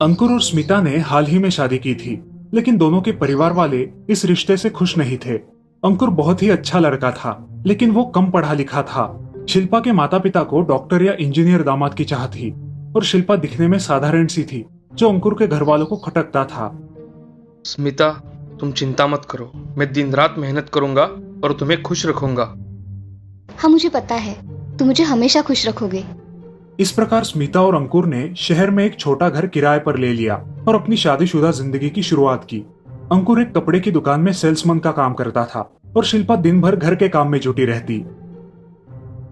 अंकुर और स्मिता ने हाल ही में शादी की थी, लेकिन दोनों के परिवार वाले इस रिश्ते से खुश नहीं थे। अंकुर बहुत ही अच्छा लड़का था, लेकिन वो कम पढ़ा लिखा था। शिल्पा के माता पिता को डॉक्टर या इंजीनियर दामाद की चाह थी, और शिल्पा दिखने में साधारण सी थी, जो अंकुर के घर वालों को खटकता था। स्मिता, तुम चिंता मत करो। मैं दिन रात मेहनत करूंगा और तुम्हें खुश रखूंगा। हाँ, मुझे पता है तुम मुझे हमेशा खुश रखोगे। इस प्रकार स्मिता और अंकुर ने शहर में एक छोटा घर किराए पर ले लिया और अपनी शादीशुदा जिंदगी की शुरुआत की। अंकुर एक कपड़े की दुकान में सेल्समैन का काम करता था और शिल्पा दिन भर घर के काम में जुटी रहती।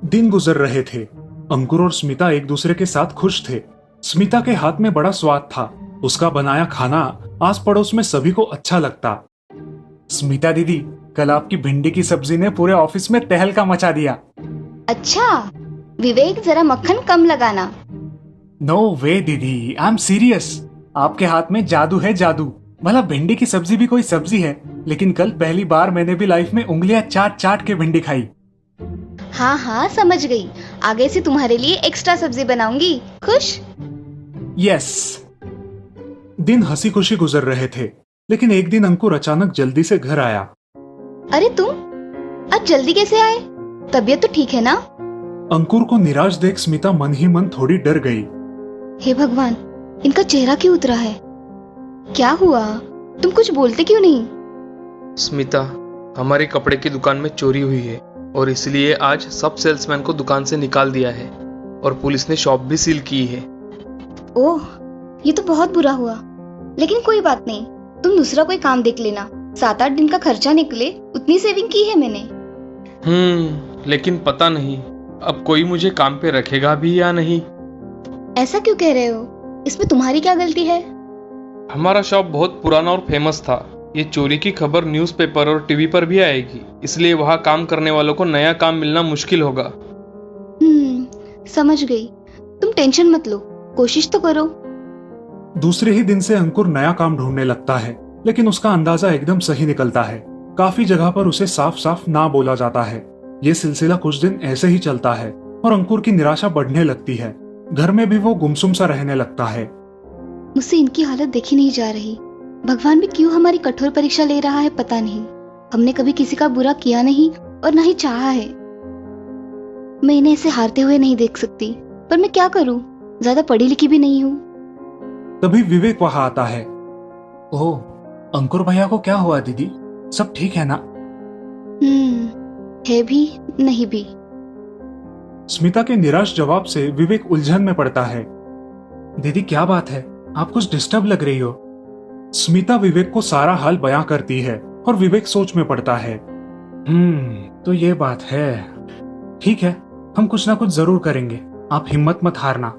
दिन गुजर रहे थे। अंकुर और स्मिता एक दूसरे के साथ खुश थे। स्मिता के हाथ में बड़ा स्वाद था। उसका बनाया खाना आस पड़ोस में सभी को अच्छा लगता। स्मिता दीदी, कल आपकी भिंडी की सब्जी ने पूरे ऑफिस में तहलका मचा दिया। अच्छा विवेक, जरा मक्खन कम लगाना। नो वे दीदी, आई एम सीरियस। आपके हाथ में जादू है, जादू। भला भिंडी की सब्जी भी कोई सब्जी है, लेकिन कल पहली बार मैंने भी लाइफ में उंगलियां चाट चाट के भिंडी खाई। हाँ हाँ, समझ गई। आगे से तुम्हारे लिए एक्स्ट्रा सब्जी बनाऊंगी। खुश? यस। दिन हंसी खुशी गुजर रहे थे, लेकिन एक दिन अंकुर अचानक जल्दी से घर आया। अरे तुम आज जल्दी कैसे आए? तबीयत तो ठीक है ना? अंकुर को निराश देख स्मिता मन ही मन थोड़ी डर गई। हे भगवान, इनका चेहरा क्यों उतरा है? क्या हुआ? तुम कुछ बोलते क्यों नहीं? स्मिता, हमारे कपड़े की दुकान में चोरी हुई है और इसलिए आज सब सेल्समैन को दुकान से निकाल दिया है और पुलिस ने शॉप भी सील की है। ओह, ये तो बहुत बुरा हुआ। लेकिन कोई बात नहीं, तुम दूसरा कोई काम देख लेना। 7-8 दिन का खर्चा निकले उतनी सेविंग की है मैंने। लेकिन पता नहीं अब कोई मुझे काम पे रखेगा भी या नहीं। ऐसा क्यों कह रहे हो? इसमें तुम्हारी क्या गलती है? हमारा शॉप बहुत पुराना और फेमस था। ये चोरी की खबर न्यूज़पेपर और टीवी पर भी आएगी, इसलिए वहाँ काम करने वालों को नया काम मिलना मुश्किल होगा। समझ गई। तुम टेंशन मत लो, कोशिश तो करो। दूसरे ही दिन से अंकुर नया काम ढूंढने लगता है, लेकिन उसका अंदाजा एकदम सही निकलता है। काफी जगह पर उसे साफ साफ ना बोला जाता है। ये सिलसिला कुछ दिन ऐसे ही चलता है और अंकुर की निराशा बढ़ने लगती है। घर में भी वो गुमसुम सा रहने लगता है। मुझसे इनकी हालत देखी नहीं जा रही। भगवान भी क्यों हमारी कठोर परीक्षा ले रहा है, पता नहीं। हमने कभी किसी का बुरा किया नहीं और न ही चाहा है। मैं इन्हें ऐसे हारते हुए नहीं देख सकती, पर मैं क्या करूं? ज्यादा पढ़ी लिखी भी नहीं हूं। तभी विवेक वहां आता है। ओह, अंकुर भैया को क्या हुआ दीदी? सब ठीक है ना? है भी नहीं भी। स्मिता के निराश जवाब से विवेक उलझन में पड़ता है। दीदी क्या बात है? आप कुछ डिस्टर्ब लग रही हो। स्मिता विवेक को सारा हाल बयां करती है और विवेक सोच में पड़ता है। तो ये बात है। ठीक है, हम कुछ ना कुछ जरूर करेंगे। आप हिम्मत मत हारना।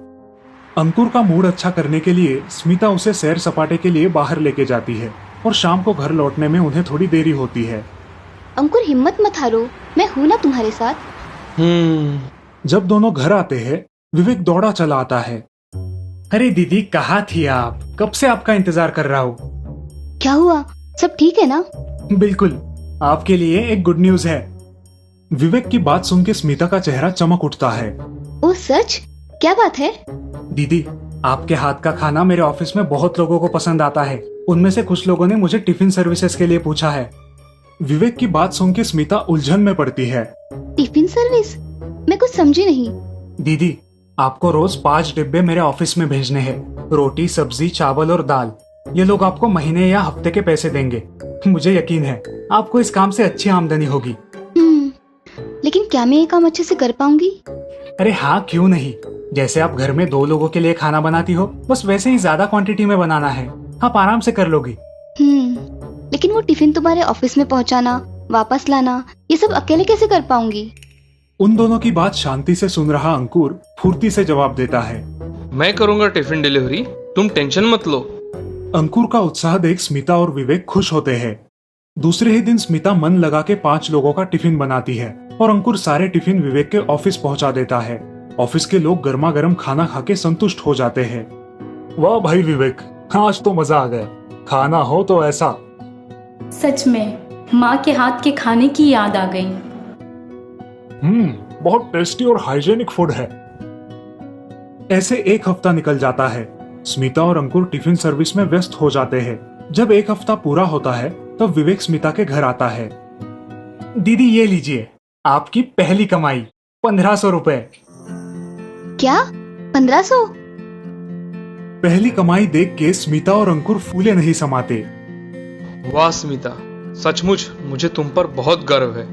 अंकुर का मूड अच्छा करने के लिए स्मिता उसे सैर सपाटे के लिए बाहर लेके जाती है और शाम को घर लौटने में उन्हें थोड़ी देरी होती है। अंकुर, हिम्मत मत हारो, मैं हूं ना तुम्हारे साथ। जब दोनों घर आते हैं, विवेक दौड़ा चला आता है। अरे दीदी, कहाँ थी आप? कब से आपका इंतजार कर रहा हूँ। क्या हुआ? सब ठीक है ना? बिल्कुल, आपके लिए एक गुड न्यूज है। विवेक की बात सुन के स्मिता का चेहरा चमक उठता है। ओ सच? क्या बात है? दीदी, आपके हाथ का खाना मेरे ऑफिस में बहुत लोगों को पसंद आता है। उनमें से कुछ लोगों ने मुझे टिफिन सर्विसेज के लिए पूछा है। विवेक की बात सुन के स्मिता उलझन में पड़ती है। Tiffin service? मैं कुछ समझी नहीं। दीदी, आपको रोज 5 डिब्बे मेरे ऑफिस में भेजने हैं। रोटी, सब्जी, चावल और दाल। ये लोग आपको महीने या हफ्ते के पैसे देंगे। मुझे यकीन है आपको इस काम से अच्छी आमदनी होगी। लेकिन क्या मैं ये काम अच्छे से कर पाऊंगी? अरे हाँ, क्यों नहीं। जैसे आप घर में 2 लोगों के लिए खाना बनाती हो, बस वैसे ही ज्यादा क्वांटिटी में बनाना है। आप आराम से कर लोगी। लेकिन वो टिफिन तुम्हारे ऑफिस में पहुंचाना, वापस लाना, ये सब अकेले कैसे कर पाऊंगी? उन दोनों की बात शांति से सुन रहा अंकुर फुर्ती से जवाब देता है। मैं करूंगा टिफिन डिलीवरी, तुम टेंशन मत लो। अंकुर का उत्साह देख स्मिता और विवेक खुश होते हैं। दूसरे ही दिन स्मिता मन लगा के 5 लोगों का टिफिन बनाती है और अंकुर सारे टिफिन विवेक के ऑफिस पहुंचा देता है। ऑफिस के लोग गर्मा गर्म खाना खा के संतुष्ट हो जाते हैं। वाह भाई विवेक, आज तो मजा आ गया। खाना हो तो ऐसा। सच में माँ के हाथ के खाने की याद आ गई। बहुत टेस्टी और हाइजेनिक फूड है। ऐसे एक हफ्ता निकल जाता है। स्मिता और अंकुर टिफिन सर्विस में व्यस्त हो जाते हैं। जब एक हफ्ता पूरा होता है तब विवेक स्मिता के घर आता है। दीदी ये लीजिए, आपकी पहली कमाई 1500 रुपए। क्या? 1500? पहली कमाई देख के स्मिता और अंकुर फूले नहीं समाते। वाह स्मिता, सचमुच मुझे तुम पर बहुत गर्व है।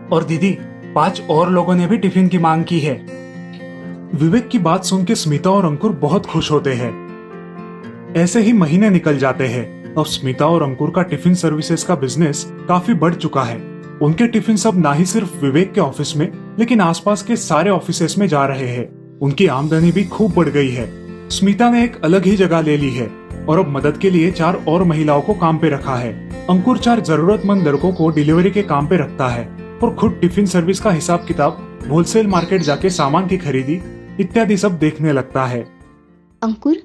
और दीदी 5 और लोगों ने भी टिफिन की मांग की है। विवेक की बात सुन के स्मिता और अंकुर बहुत खुश होते हैं। ऐसे ही महीने निकल जाते हैं। अब स्मिता और अंकुर का टिफिन सर्विसेज का बिजनेस काफी बढ़ चुका है। उनके टिफिन सब ना ही सिर्फ विवेक के ऑफिस में लेकिन आसपास के सारे ऑफिसेस में जा रहे हैं। उनकी आमदनी भी खूब बढ़ गई है। स्मिता ने एक अलग ही जगह ले ली है और अब मदद के लिए 4 और महिलाओं को काम पे रखा है। अंकुर 4 जरूरतमंद लड़कों को डिलीवरी के काम पे रखता है और खुद टिफिन सर्विस का हिसाब किताब, होलसेल मार्केट जाके सामान की खरीदी इत्यादि सब देखने लगता है। अंकुर,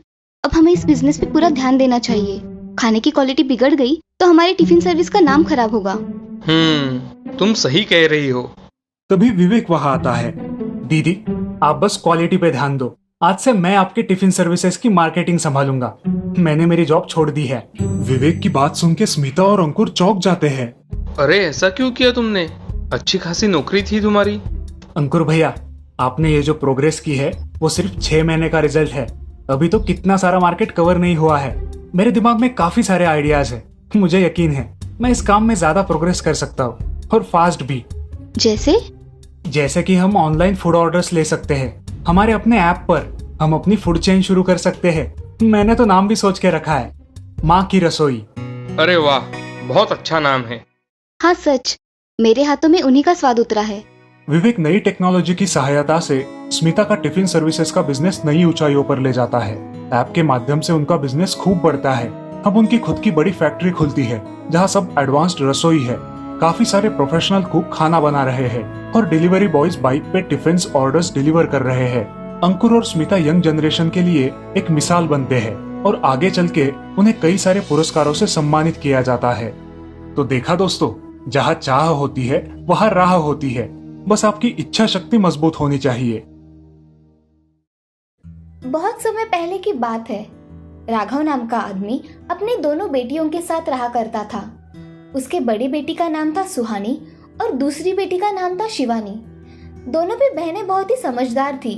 अब हमें इस बिजनेस पे पूरा ध्यान देना चाहिए। खाने की क्वालिटी बिगड़ गई तो हमारी टिफिन सर्विस का नाम खराब होगा। तुम सही कह रही हो। तभी विवेक वहाँ आता है। दीदी आप बस क्वालिटी पे ध्यान दो। आज से मैं आपके टिफिन सर्विसेज की मार्केटिंग संभालूंगा। मैंने मेरी जॉब छोड़ दी है। विवेक की बात सुन के स्मिता और अंकुर चौंक जाते हैं। अरे ऐसा क्यों किया तुमने? अच्छी खासी नौकरी थी तुम्हारी। अंकुर भैया, आपने ये जो प्रोग्रेस की है वो सिर्फ 6 महीने का रिजल्ट है। अभी तो कितना सारा मार्केट कवर नहीं हुआ है। मेरे दिमाग में काफी सारे आइडियाज है। मुझे यकीन है मैं इस काम में ज्यादा प्रोग्रेस कर सकता हूँ और फास्ट भी। जैसे कि हम ऑनलाइन फूड ऑर्डर्स ले सकते हैं। हमारे अपने ऐप पर हम अपनी फूड चेन शुरू कर सकते हैं। मैंने तो नाम भी सोच के रखा है, माँ की रसोई। अरे वाह, बहुत अच्छा नाम है। हाँ सच, मेरे हाथों में उन्हीं का स्वाद उतरा है। विवेक नई टेक्नोलॉजी की सहायता से स्मिता का टिफिन सर्विसेज का बिजनेस नई ऊंचाइयों पर ले जाता है। ऐप के माध्यम से उनका बिजनेस खूब बढ़ता है। अब उनकी खुद की बड़ी फैक्ट्री खुलती है जहां सब एडवांस्ड रसोई है। काफी सारे प्रोफेशनल कुक खाना बना रहे हैं और डिलीवरी बॉयज बाइक पे टिफिन ऑर्डर्स डिलीवर कर रहे हैं। अंकुर और स्मिता यंग जनरेशन के लिए एक मिसाल बनते हैं और आगे चल के उन्हें कई सारे पुरस्कारों से सम्मानित किया जाता है। तो देखा दोस्तों, जहाँ चाह होती है वहाँ राह होती है। बस आपकी इच्छा शक्ति मजबूत होनी चाहिए। बहुत समय पहले की बात है। राघव नाम का आदमी अपने दोनों बेटियों के साथ रहा करता था। उसके बड़ी बेटी का नाम था सुहानी और दूसरी बेटी का नाम था शिवानी। दोनों भी बहनें बहुत ही समझदार थी।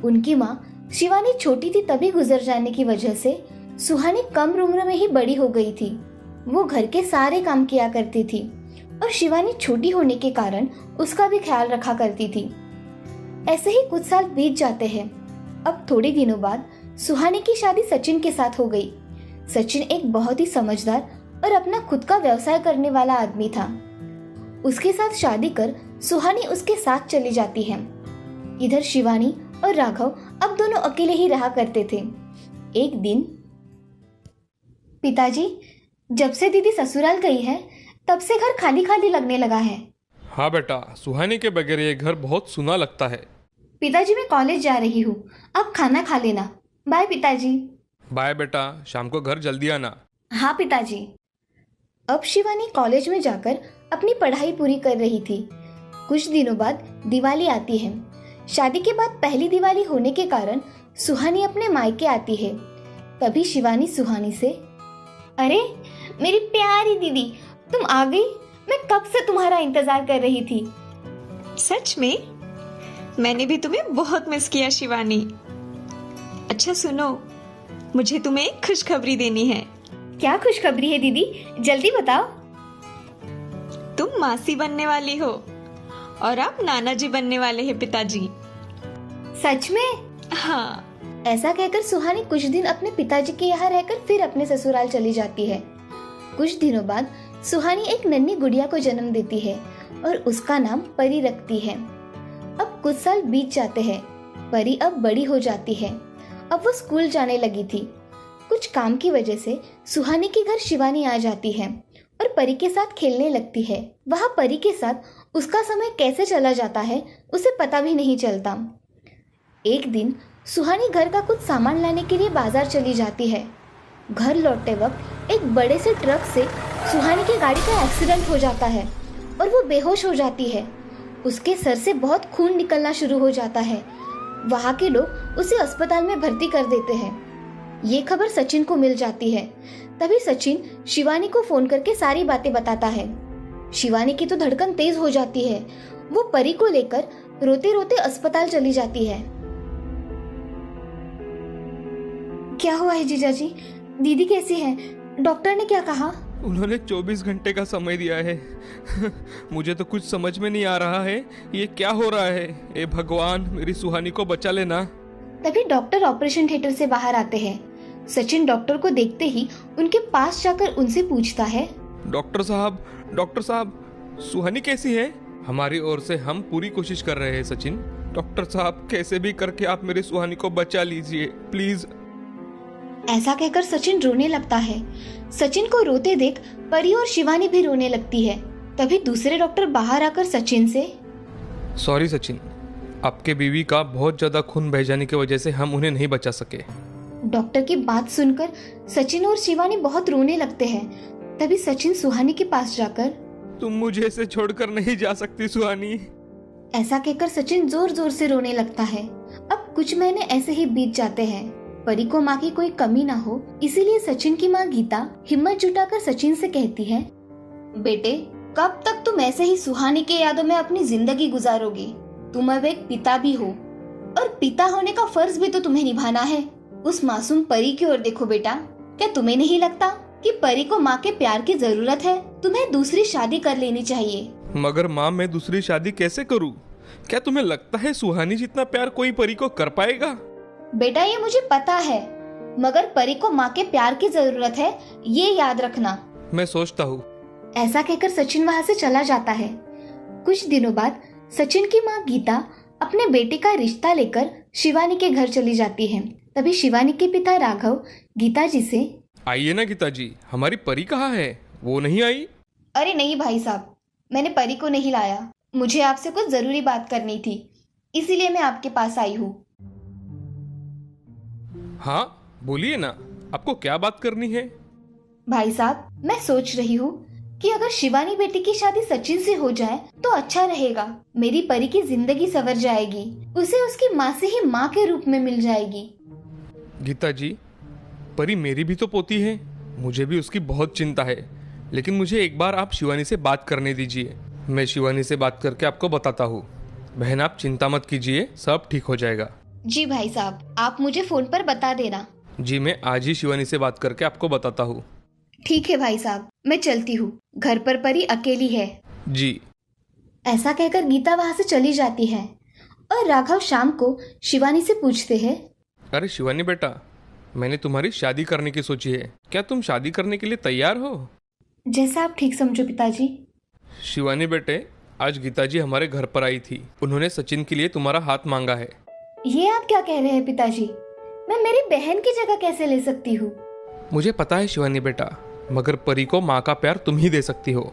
उनकी माँ शिवानी छोटी थी तभी गुजर जाने की वजह से सुहानी कम उम्र में ही बड़ी हो गई थी। वो घर के सारे काम किया करती थी और शिवानी छोटी होने के कारण उसका भी ख्याल रखा करती थी। ऐसे ही कुछ साल बीत जाते हैं। अब थोड़े दिनों बाद सुहानी की शादी सचिन के साथ हो गई। सचिन एक बहुत ही समझदार और अपना खुद का व्यवसाय करने वाला आदमी था। उसके साथ शादी कर सुहानी उसके साथ चली जाती है। इधर शिवानी और राघव अब दोनों अकेले ही रहा करते थे। एक दिन, पिताजी, जब से दीदी ससुराल गई है तब से घर खाली खाली लगने लगा है। हाँ बेटा, सुहानी के बगैर ये घर बहुत सूना लगता है। पिताजी, मैं कॉलेज जा रही हूँ, अब खाना खा लेना। बाय पिताजी। बाय बेटा, शाम को घर जल्दी आना। हाँ पिताजी। अब शिवानी कॉलेज में जाकर अपनी पढ़ाई पूरी कर रही थी। कुछ दिनों बाद दिवाली आती है। शादी के बाद पहली दिवाली होने के कारण सुहानी अपने मायके आती है। तभी शिवानी सुहानी से, अरे मेरी प्यारी दीदी, तुम आ गई। मैं कब से तुम्हारा इंतजार कर रही थी। सच में? मैंने भी तुम्हें बहुत मिस किया शिवानी। अच्छा सुनो, मुझे तुम्हें एक खुशखबरी देनी है। क्या खुशखबरी है दीदी, जल्दी बताओ। तुम मासी बनने वाली हो और आप नाना जी बनने वाले हैं पिताजी। सच में? हाँ। ऐसा कहकर सुहानी कुछ दिन अपने पिताजी के यहाँ रहकर फिर अपने ससुराल चली जाती है। कुछ दिनों बाद सुहानी एक नन्ही गुड़िया को जन्म देती है और उसका नाम परी रखती है। अब कुछ साल बीत जाते हैं। परी अब बड़ी हो जाती है। अब वो स्कूल जाने लगी थी। कुछ काम की वजह से सुहानी के घर शिवानी आ जाती है और परी के साथ खेलने लगती है। वहाँ परी के साथ उसका समय कैसे चला जाता है उसे पता भी नहीं चलता। एक दिन सुहानी घर का कुछ सामान लाने के लिए बाजार चली जाती है। घर लौटते वक्त एक बड़े से ट्रक से सुहानी की गाड़ी का एक्सीडेंट हो जाता है और वो बेहोश हो जाती है। उसके सर से बहुत खून निकलना शुरू हो जाता है। वहाँ के लोग उसे अस्पताल में भर्ती कर देते हैं। ये खबर सचिन को मिल जाती है। तभी सचिन शिवानी को फोन करके सारी बातें बताता है। शिवानी की तो धड़कन तेज हो जाती है। वो परी को लेकर रोते रोते अस्पताल चली जाती है। क्या हुआ है जीजाजी? दीदी कैसी है? डॉक्टर ने क्या कहा? उन्होंने 24 घंटे का समय दिया है। मुझे तो कुछ समझ में नहीं आ रहा है, ये क्या हो रहा है। ए भगवान, मेरी सुहानी को बचा लेना। तभी डॉक्टर ऑपरेशन थिएटर से बाहर आते हैं। सचिन डॉक्टर को देखते ही उनके पास जाकर उनसे पूछता है, डॉक्टर साहब, सुहानी कैसी है? हमारी ओर से हम पूरी कोशिश कर रहे हैं सचिन। डॉक्टर साहब, कैसे भी करके आप मेरी सुहानी को बचा लीजिए प्लीज। ऐसा कहकर सचिन रोने लगता है। सचिन को रोते देख परी और शिवानी भी रोने लगती है। तभी दूसरे डॉक्टर बाहर आकर सचिन से, सॉरी सचिन, आपके बीवी का बहुत ज्यादा खून बह जाने की वजह से हम उन्हें नहीं बचा सके। डॉक्टर की बात सुनकर सचिन और शिवानी बहुत रोने लगते हैं। तभी सचिन सुहानी के पास जाकर, तुम मुझे ऐसे छोड़कर नहीं जा सकती सुहानी। ऐसा कहकर सचिन जोर जोर से रोने लगता है। अब कुछ महीने ऐसे ही बीत जाते हैं। परी को माँ की कोई कमी ना हो, इसीलिए सचिन की माँ गीता हिम्मत जुटाकर सचिन से कहती है, बेटे, कब तक तुम ऐसे ही सुहानी के यादों में अपनी जिंदगी गुजारोगे? तुम अब एक पिता भी हो और पिता होने का फर्ज भी तो तुम्हें निभाना है। उस मासूम परी की ओर देखो बेटा। क्या तुम्हें नहीं लगता कि परी को माँ के प्यार की जरूरत है? तुम्हें दूसरी शादी कर लेनी चाहिए। मगर माँ, मैं दूसरी शादी कैसे करूँ? क्या तुम्हें लगता है सुहानी जितना प्यार कोई परी को कर पाएगा? बेटा, ये मुझे पता है, मगर परी को माँ के प्यार की जरूरत है, ये याद रखना। मैं सोचता हूँ। ऐसा कहकर सचिन वहाँ से चला जाता है। कुछ दिनों बाद सचिन की माँ गीता अपने बेटे का रिश्ता लेकर शिवानी के घर चली जाती है। तभी शिवानी के पिता राघव गीता जी से, आइए ना गीता जी, हमारी परी कहाँ है? वो नहीं आई? अरे नहीं भाई साहब, मैंने परी को नहीं लाया। मुझे आपसे कुछ जरूरी बात करनी थी, इसीलिए मैं आपके पास आई हूँ। हाँ बोलिए ना, आपको क्या बात करनी है? भाई साहब, मैं सोच रही हूँ कि अगर शिवानी बेटी की शादी सचिन से हो जाए तो अच्छा रहेगा। मेरी परी की जिंदगी संवर जाएगी, उसे उसकी माँ से ही माँ के रूप में मिल जाएगी। गीता जी, परी मेरी भी तो पोती है, मुझे भी उसकी बहुत चिंता है। लेकिन मुझे एक बार आप शिवानी से बात करने दीजिए। मैं शिवानी से बात करके आपको बताता हूँ। बहन, आप चिंता मत कीजिए, सब ठीक हो जाएगा। जी भाई साहब, आप मुझे फोन पर बता देना। जी, मैं आज ही शिवानी से बात करके आपको बताता हूँ। ठीक है भाई साहब, मैं चलती हूँ। घर पर परी अकेली है। जी। ऐसा कहकर गीता वहाँ से चली जाती है और राघव शाम को शिवानी से पूछते हैं, अरे शिवानी बेटा, मैंने तुम्हारी शादी करने की सोची है। क्या तुम शादी करने के लिए तैयार हो? जैसा आप ठीक समझो पिताजी। शिवानी बेटे, आज गीता जी हमारे घर पर आई थी। उन्होंने सचिन के लिए तुम्हारा हाथ मांगा है। ये आप क्या कह रहे हैं पिताजी? मैं मेरी बहन की जगह कैसे ले सकती हूँ? मुझे पता है शिवानी बेटा, मगर परी को माँ का प्यार तुम ही दे सकती हो।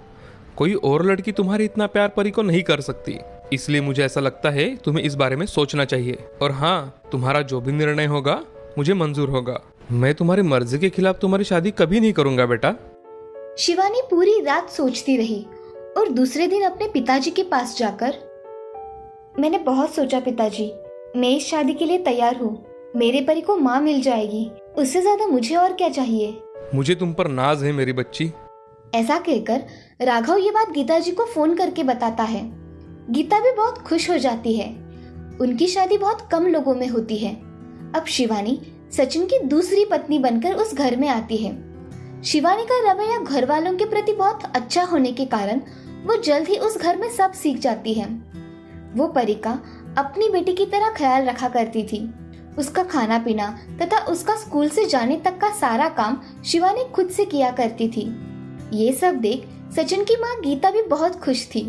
कोई और लड़की तुम्हारी इतना प्यार परी को नहीं कर सकती। इसलिए मुझे ऐसा लगता है तुम्हें इस बारे में सोचना चाहिए। और हाँ, तुम्हारा जो भी निर्णय होगा मुझे मंजूर होगा। मैं तुम्हारी मर्जी के खिलाफ तुम्हारी शादी कभी नहीं करूंगा बेटा। शिवानी पूरी रात सोचती रही और दूसरे दिन अपने पिताजी के पास जाकर, मैंने बहुत सोचा पिताजी, मैं इस शादी के लिए तैयार हूँ। मेरे परी को माँ मिल जाएगी, उससे ज्यादा मुझे और क्या चाहिए। मुझे तुम पर नाज है मेरी बच्ची। ऐसा कहकर राघव ये बात गीता जी को फोन करके बताता है। गीता भी बहुत खुश हो जाती है। उनकी शादी बहुत कम लोगों में होती है। अब शिवानी सचिन की दूसरी पत्नी बनकर उस घर में आती है। शिवानी का रवैया घर वालों के प्रति बहुत अच्छा होने के कारण वो जल्द ही उस घर में सब सीख जाती है। वो परी का अपनी बेटी की तरह ख्याल रखा करती थी। उसका खाना पीना तथा उसका स्कूल से जाने तक का सारा काम शिवानी खुद से किया करती थी। ये सब देख सचिन की माँ गीता भी बहुत खुश थी।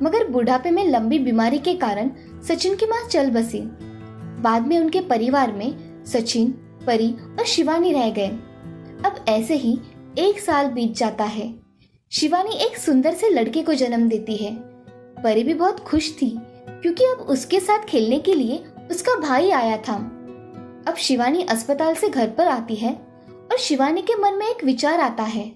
मगर बुढ़ापे में लंबी बीमारी के कारण सचिन की माँ चल बसी। बाद में उनके परिवार में सचिन, परी और शिवानी रह गए। अब ऐसे ही 1 साल बीत जाता है। शिवानी एक सुंदर से लड़के को जन्म देती है। परी भी बहुत खुश थी क्योंकि अब उसके साथ खेलने के लिए उसका भाई आया था। अब शिवानी अस्पताल से घर पर आती है और शिवानी के मन में एक विचार आता है,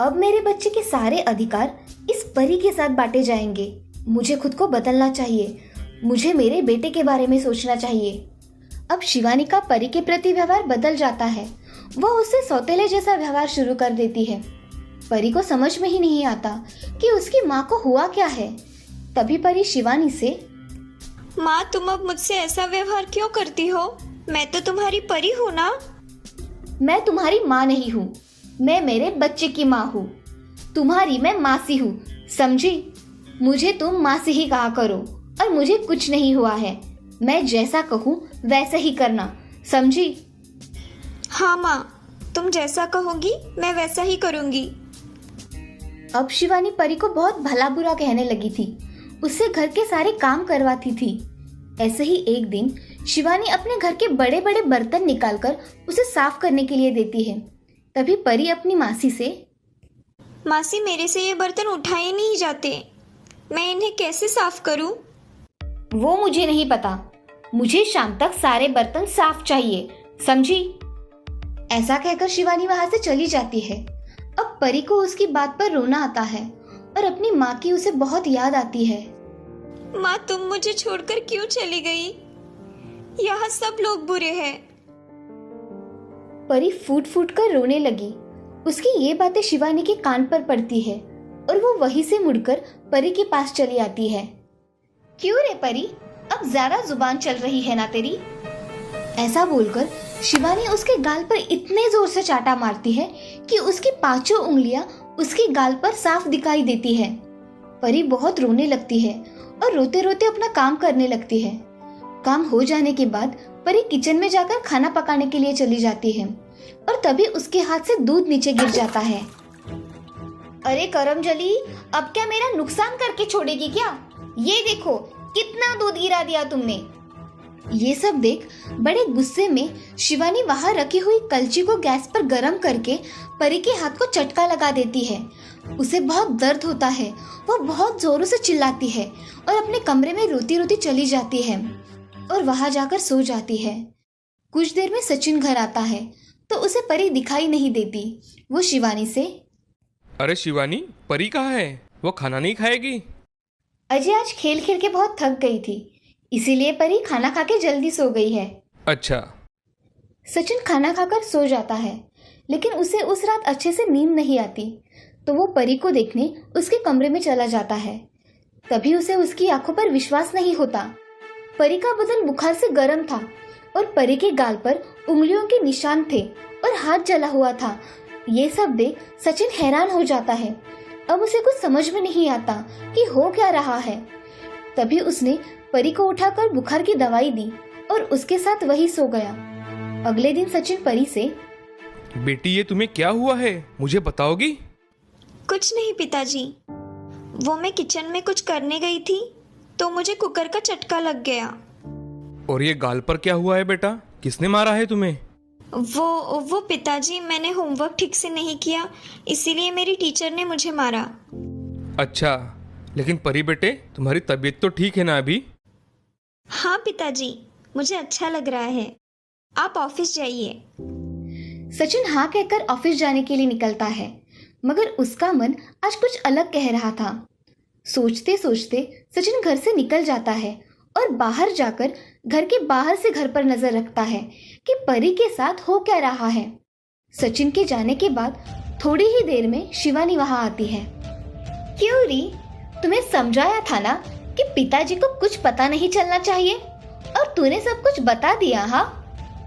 अब मेरे बच्चे के सारे अधिकार इस परी के साथ बांटे जाएंगे। मुझे खुद को बदलना चाहिए। मुझे मेरे बेटे के बारे में सोचना चाहिए। अब शिवानी का परी के प्रति व्यवहार बदल जाता है। वो उससे सौतेले जैसा व्यवहार शुरू कर देती है। परी को समझ में ही नहीं आता कि उसकी माँ को हुआ क्या है। तभी परी शिवानी से, माँ तुम अब मुझसे ऐसा व्यवहार क्यों करती हो? मैं तो तुम्हारी परी हूँ ना। मैं तुम्हारी माँ नहीं हूँ, मैं मेरे बच्चे की माँ हूँ। तुम्हारी मैं मासी हूँ, समझी? मुझे तुम मासी ही कहा करो और मुझे कुछ नहीं हुआ है। मैं जैसा कहूँ वैसा ही करना, समझी? हाँ माँ, तुम जैसा कहोगी मैं वैसा ही करूँगी। अब शिवानी परी को बहुत भला बुरा कहने लगी थी। उससे घर के सारे काम करवाती थी। ऐसे ही एक दिन शिवानी अपने घर के बड़े बड़े बर्तन निकालकर उसे साफ करने के लिए देती है। तभी परी अपनी मासी से, मासी मेरे से ये बर्तन उठाए नहीं जाते, मैं इन्हें कैसे साफ करूं? वो मुझे नहीं पता, मुझे शाम तक सारे बर्तन साफ चाहिए, समझी? ऐसा कहकर शिवानी वहां से चली जाती है। अब परी को उसकी बात पर रोना आता है और अपनी माँ की उसे बहुत याद आती है। माँ तुम मुझे छोड़कर क्यों चली गई? यहाँ सब लोग बुरे हैं। परी फूट फूट कर रोने लगी। उसकी ये बातें शिवानी के कान पर पड़ती है और वो वहीं से मुड़कर परी के पास चली आती है। क्यों रे परी, अब ज्यादा जुबान चल रही है ना तेरी? ऐसा बोलकर शिवानी उसके गाल पर इतने जोर से चाटा मारती है कि उसकी पांचों उंगलियां उसके गाल पर साफ दिखाई देती है। परी बहुत रोने लगती है और रोते रोते अपना काम करने लगती है। काम हो जाने के बाद परी किचन में जाकर खाना पकाने के लिए चली जाती है और तभी उसके हाथ से दूध नीचे गिर जाता है। अरे करमजली, अब क्या मेरा नुकसान करके छोड़ेगी क्या? ये देखो कितना दूध गिरा दिया तुमने। ये सब देख बड़े गुस्से में शिवानी वहां रखी हुई कलची को गैस पर गर्म करके परी के हाथ को चटका लगा देती है। उसे बहुत दर्द होता है। वो बहुत जोरों से चिल्लाती है और अपने कमरे में रोती रोती चली जाती है और वहां जाकर सो जाती है। कुछ देर में सचिन घर आता है तो उसे परी दिखाई नहीं देती। वो शिवानी से, अरे शिवानी, परी कहाँ है? वो खाना नहीं खाएगी? अजय आज खेल खेल के बहुत थक गई थी, इसीलिए परी खाना खा के जल्दी सो गई है। अच्छा। सचिन खाना खाकर सो जाता है, लेकिन उसे उस रात अच्छे से नींद नहीं आती, तो वो परी को देखने उसके कमरे में चला जाता है। तभी उसे उसकी आंखों पर विश्वास नहीं होता। परी का बदन बुखार से गर्म था और परी के गाल पर उंगलियों के निशान थे और हाथ जला हुआ था। ये सब देख सचिन हैरान हो जाता है। अब उसे कुछ समझ में नहीं आता कि हो क्या रहा है। तभी उसने परी को उठाकर बुखार की दवाई दी और उसके साथ वही सो गया। अगले दिन सचिन परी से, बेटी ये तुम्हें क्या हुआ है, मुझे बताओगी? कुछ नहीं पिताजी, वो मैं किचन में कुछ करने गई थी तो मुझे कुकर का चटका लग गया। और ये गाल पर क्या हुआ है बेटा, किसने मारा है तुम्हें? वो पिताजी, मैंने होमवर्क ठीक से नहीं किया, इसीलिए मेरी टीचर ने मुझे मारा। अच्छा, लेकिन परी बेटे तुम्हारी तबीयत तो ठीक है ना अभी? हाँ पिताजी, मुझे अच्छा लग रहा है, आप ऑफिस जाइए। सचिन हाँ कहकर ऑफिस जाने के लिए निकलता है, मगर उसका मन आज कुछ अलग कह रहा था। सोचते सोचते सचिन घर से निकल जाता है और बाहर जाकर घर के बाहर से घर पर नजर रखता है कि परी के साथ हो क्या रहा है। सचिन के जाने के बाद थोड़ी ही देर में शिवानी वहां आती है। क्यों री, तुम्हें समझाया था ना कि पिताजी को कुछ पता नहीं चलना चाहिए, और तूने सब कुछ बता दिया। हाँ,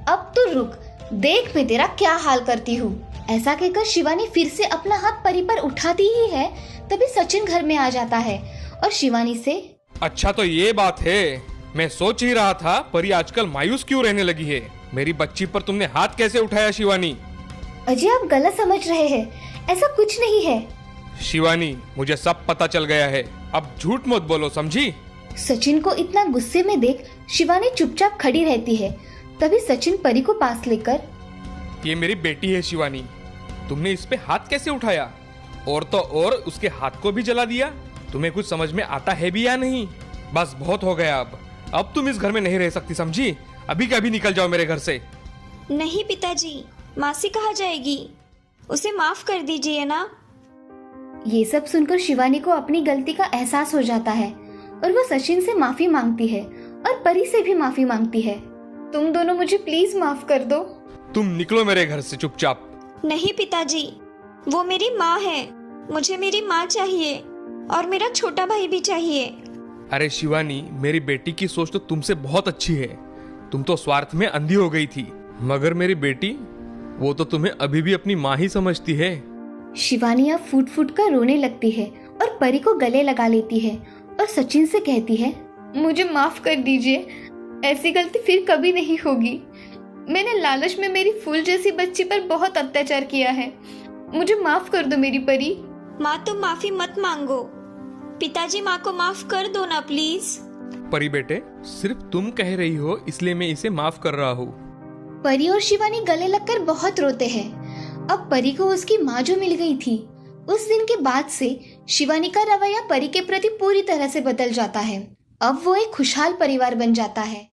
अब तो रुक, देख मैं तेरा क्या हाल करती हूँ। ऐसा कहकर शिवानी फिर से अपना हाथ परी पर उठाती ही है, तभी सचिन घर में आ जाता है और शिवानी से, अच्छा तो ये बात है, मैं सोच ही रहा था परी आजकल मायूस क्यों रहने लगी है। मेरी बच्ची पर तुमने हाथ कैसे उठाया शिवानी? अजय आप गलत समझ रहे हैं, ऐसा कुछ नहीं है। शिवानी, मुझे सब पता चल गया है, अब झूठ मत बोलो, समझी? सचिन को इतना गुस्से में देख शिवानी चुपचाप खड़ी रहती है। तभी सचिन परी को पास लेकर, ये मेरी बेटी है शिवानी, तुमने इस पे हाथ कैसे उठाया? और तो और उसके हाथ को भी जला दिया। तुम्हें कुछ समझ में आता है भी या नहीं? बस बहुत हो गया, अब तुम इस घर में नहीं रह सकती, समझी? अभी के अभी निकल जाओ मेरे घर से। नहीं पिताजी, मासी कहाँ जाएगी, उसे माफ कर दीजिए ना। ये सब सुनकर शिवानी को अपनी गलती का एहसास हो जाता है और वो सचिन से माफी मांगती है और परी से भी माफी मांगती है। तुम दोनों मुझे प्लीज माफ कर दो। तुम निकलो मेरे घर से चुपचाप। नहीं पिताजी, वो मेरी माँ है। मुझे मेरी माँ चाहिए और मेरा छोटा भाई भी चाहिए। अरे शिवानी, मेरी बेटी की सोच तो तुमसे बहुत अच्छी है। तुम तो स्वार्थ में अंधी हो गई थी, मगर मेरी बेटी, वो तो तुम्हें अभी भी अपनी माँ ही समझती है। शिवानी अब फूट फूट कर रोने लगती है और परी को गले लगा लेती है और सचिन से कहती है, मुझे माफ कर दीजिए, ऐसी गलती फिर कभी नहीं होगी। मैंने लालच में मेरी फूल जैसी बच्ची पर बहुत अत्याचार किया है। मुझे माफ कर दो मेरी परी। माँ, तुम माफी मत मांगो। पिताजी, माँ को माफ कर दो ना प्लीज। परी बेटे, सिर्फ तुम कह रही हो इसलिए मैं इसे माफ कर रहा हूँ। परी और शिवानी गले लगकर बहुत रोते हैं। अब परी को उसकी माँ जो मिल गई थी, उस दिन के बाद से शिवानी का रवैया परी के प्रति पूरी तरह से बदल जाता है। अब वो एक खुशहाल परिवार बन जाता है।